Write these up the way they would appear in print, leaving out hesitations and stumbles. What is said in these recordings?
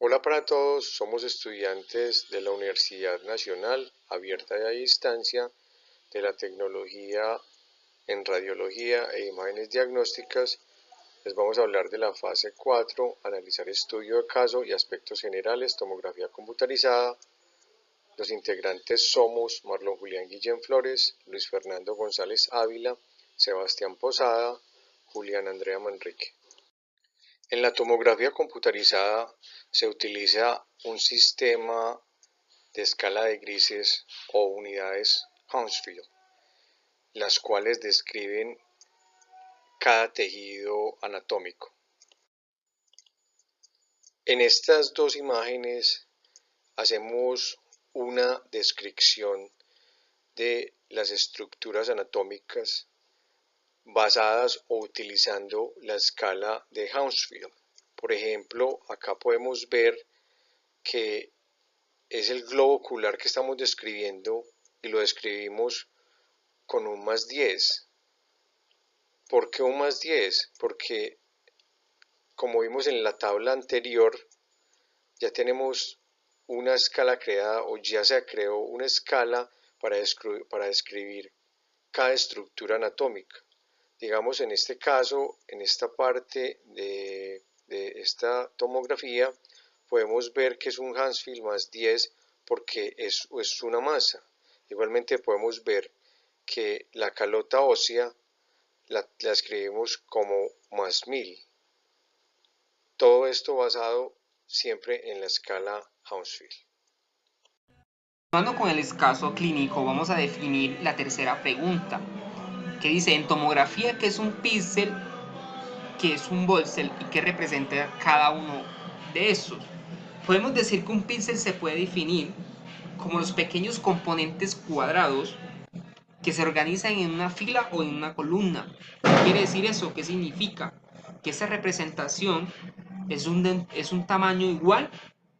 Hola para todos, somos estudiantes de la Universidad Nacional Abierta y a Distancia de la Tecnología en Radiología e Imágenes Diagnósticas. Les vamos a hablar de la fase 4, analizar estudio de caso y aspectos generales, tomografía computarizada. Los integrantes somos Marlon Julián Guillén Flores, Luis Fernando González Ávila, Sebastián Posada, Julián Andrea Manrique. En la tomografía computarizada se utiliza un sistema de escala de grises o unidades Hounsfield, las cuales describen cada tejido anatómico. En estas dos imágenes hacemos una descripción de las estructuras anatómicas basadas o utilizando la escala de Hounsfield. Por ejemplo, acá podemos ver que es el globo ocular que estamos describiendo y lo describimos con un +10. ¿Por qué un +10? Porque como vimos en la tabla anterior, ya tenemos una escala creada o ya se creó una escala para describir cada estructura anatómica. Digamos en este caso, en esta parte de esta tomografía, podemos ver que es un Hounsfield +10 porque es una masa. Igualmente podemos ver que la calota ósea la escribimos como +1000. Todo esto basado siempre en la escala Hounsfield. Continuando con el caso clínico, vamos a definir la tercera pregunta, que dice, en tomografía, ¿qué es un píxel, qué es un voxel y qué representa cada uno de estos? Podemos decir que un píxel se puede definir como los pequeños componentes cuadrados que se organizan en una fila o en una columna. ¿Qué quiere decir eso? ¿Qué significa? Que esa representación es un tamaño igual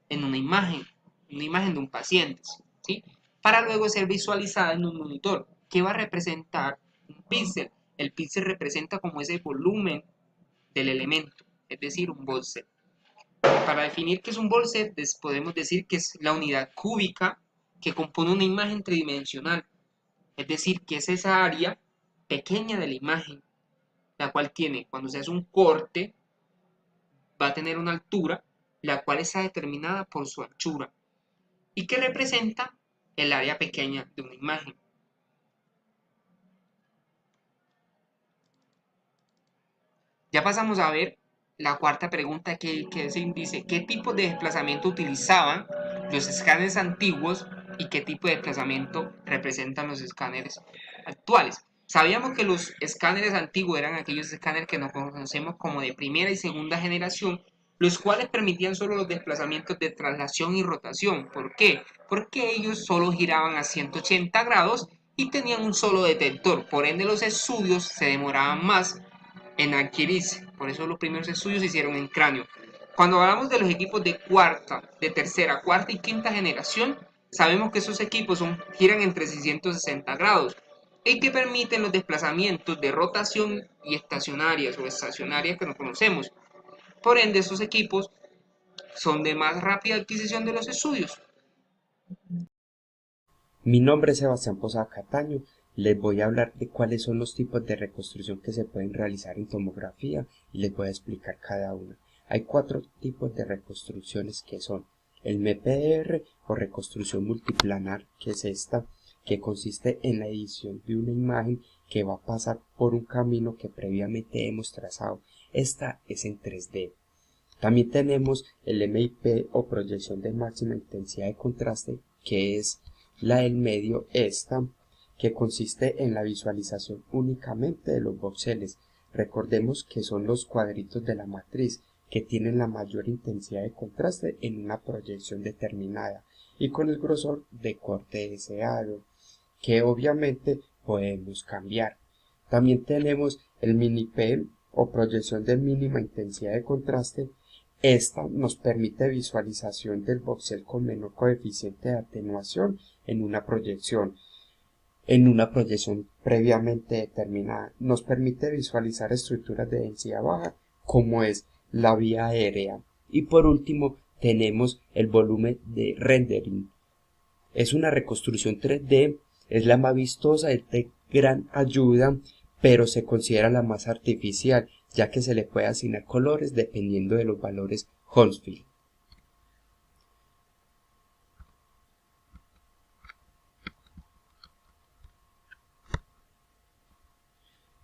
en una imagen de un paciente, ¿sí? Para luego ser visualizada en un monitor. ¿Qué va a representar un píxel? El píxel representa como ese volumen del elemento, es decir, un voxel. Para definir qué es un voxel, podemos decir que es la unidad cúbica que compone una imagen tridimensional, es decir, que es esa área pequeña de la imagen, la cual tiene, cuando se hace un corte, va a tener una altura, la cual está determinada por su anchura, y que representa el área pequeña de una imagen. Ya pasamos a ver la cuarta pregunta que dice, ¿qué tipo de desplazamiento utilizaban los escáneres antiguos y qué tipo de desplazamiento representan los escáneres actuales? Sabíamos que los escáneres antiguos eran aquellos escáneres que nos conocemos como de primera y segunda generación, los cuales permitían solo los desplazamientos de traslación y rotación. ¿Por qué? Porque ellos solo giraban a 180 grados y tenían un solo detector, por ende los estudios se demoraban más en adquirirse. Por eso los primeros estudios se hicieron en cráneo. Cuando hablamos de los equipos de cuarta, de tercera, cuarta y quinta generación, sabemos que esos equipos giran entre 660 grados y que permiten los desplazamientos de rotación y estacionarias o estacionarias que no conocemos. Por ende, esos equipos son de más rápida adquisición de los estudios. Mi nombre es Sebastián Posada Cataño. Les voy a hablar de cuáles son los tipos de reconstrucción que se pueden realizar en tomografía y les voy a explicar cada una. Hay 4 tipos de reconstrucciones que son el MPR o reconstrucción multiplanar, que es esta, que consiste en la edición de una imagen que va a pasar por un camino que previamente hemos trazado. Esta es en 3D. También tenemos el MIP o proyección de máxima intensidad de contraste, que es la del medio, esta, que consiste en la visualización únicamente de los voxeles. Recordemos que son los cuadritos de la matriz que tienen la mayor intensidad de contraste en una proyección determinada y con el grosor de corte deseado, que obviamente podemos cambiar. También tenemos el mini-P o proyección de mínima intensidad de contraste. Esta nos permite visualización del voxel con menor coeficiente de atenuación en una proyección previamente determinada. Nos permite visualizar estructuras de densidad baja como es la vía aérea. Y por último tenemos el volumen de rendering. Es una reconstrucción 3D, es la más vistosa, es de gran ayuda, pero se considera la más artificial, ya que se le puede asignar colores dependiendo de los valores Hounsfield.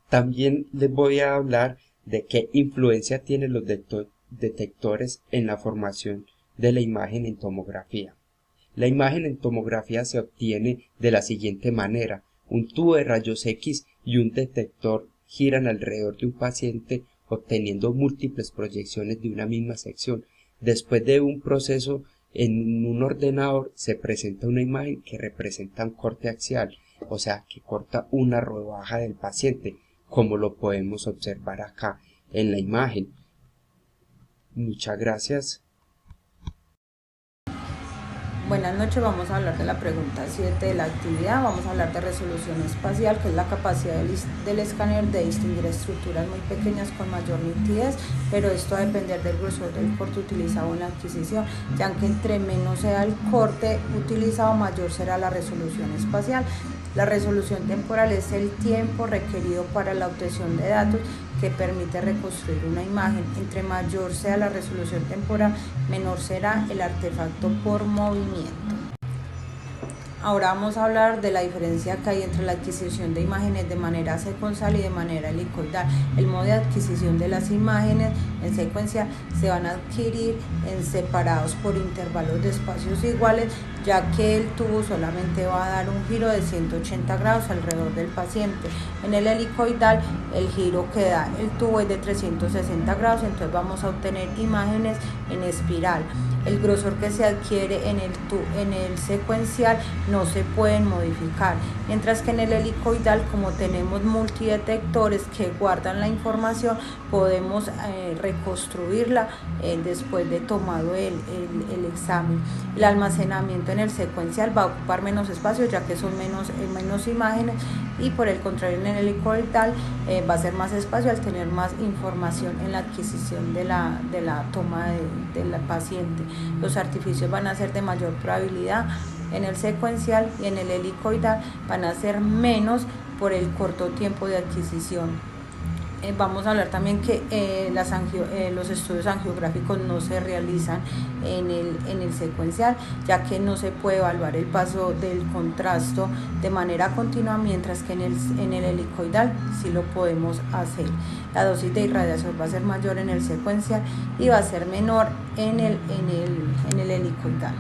También les voy a hablar de qué influencia tienen los detectores en la formación de la imagen en tomografía. La imagen en tomografía se obtiene de la siguiente manera: un tubo de rayos X y un detector giran alrededor de un paciente obteniendo múltiples proyecciones de una misma sección. Después de un proceso en un ordenador se presenta una imagen que representa un corte axial, o sea que corta una rodaja del paciente, como lo podemos observar acá en la imagen. Muchas gracias. Buenas noches, vamos a hablar de la pregunta 7 de la actividad. Vamos a hablar de resolución espacial, que es la capacidad del escáner de distinguir estructuras muy pequeñas con mayor nitidez, pero esto va a depender del grosor del corte utilizado en la adquisición, ya que entre menos sea el corte utilizado, mayor será la resolución espacial. La resolución temporal es el tiempo requerido para la obtención de datos que permite reconstruir una imagen. Entre mayor sea la resolución temporal, menor será el artefacto por movimiento. Ahora vamos a hablar de la diferencia que hay entre la adquisición de imágenes de manera secuencial y de manera helicoidal. El modo de adquisición de las imágenes en secuencial se van a adquirir separados por intervalos de espacios iguales, ya que el tubo solamente va a dar un giro de 180 grados alrededor del paciente. En el helicoidal, el giro que da el tubo es de 360 grados, entonces vamos a obtener imágenes en espiral. El grosor que se adquiere en el secuencial no se pueden modificar, mientras que en el helicoidal, como tenemos multidetectores que guardan la información, podemos reconstruirla después de tomado el examen. El almacenamiento en el secuencial va a ocupar menos espacio, ya que son menos imágenes, y por el contrario en el helicoidal va a ser más espacio al tener más información en la adquisición de la toma del paciente. Los artificios van a ser de mayor probabilidad en el secuencial, y en el helicoidal van a ser menos por el corto tiempo de adquisición. Vamos a hablar también que los estudios angiográficos no se realizan en el secuencial, ya que no se puede evaluar el paso del contrasto de manera continua, mientras que en el helicoidal sí lo podemos hacer. La dosis de irradiación va a ser mayor en el secuencial y va a ser menor en el helicoidal.